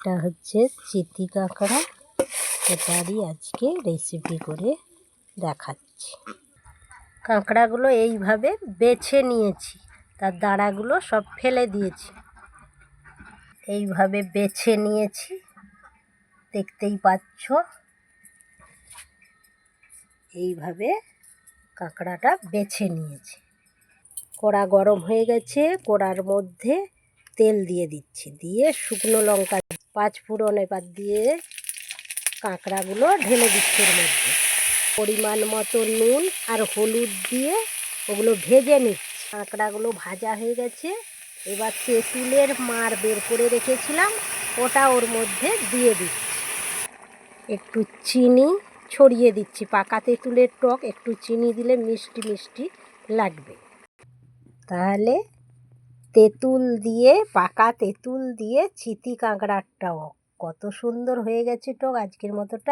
এটা হচ্ছে চিতি কাঁকড়া, এটারই আজকে রেসিপি করে দেখাচ্ছি। কাঁকড়াগুলো এইভাবে বেছে নিয়েছি, তার দাঁড়াগুলো সব ফেলে দিয়েছি। এইভাবে বেছে নিয়েছি, দেখতেই পাচ্ছ। এইভাবে কাঁকড়াটা বেছে নিয়েছি। কড়া গরম হয়ে গেছে, কড়ার মধ্যে তেল দিয়ে দিচ্ছি, দিয়ে শুকনো লঙ্কা, 5 ফোড়ন এবার দিয়ে কাঁকড়াগুলো ঢেলে দিচ্ছি এর মধ্যে। পরিমাণ মতো নুন আর হলুদ দিয়ে ওগুলো ভেজে নিচ্ছি। কাঁকড়াগুলো ভাজা হয়ে গেছে, এবার তেঁতুলের মাড় বের করে রেখেছিলাম ওটা ওর মধ্যে দিয়ে দিচ্ছি। একটু চিনি ছড়িয়ে দিচ্ছি, পাকা তেঁতুলের টক, একটু চিনি দিলে মিষ্টি মিষ্টি লাগবে। তাহলে তেঁতুল দিয়ে, পাকা তেঁতুল দিয়ে চিতি কাঁকড়ারটাও কত সুন্দর হয়ে গেছে টক। আজকের মতোটা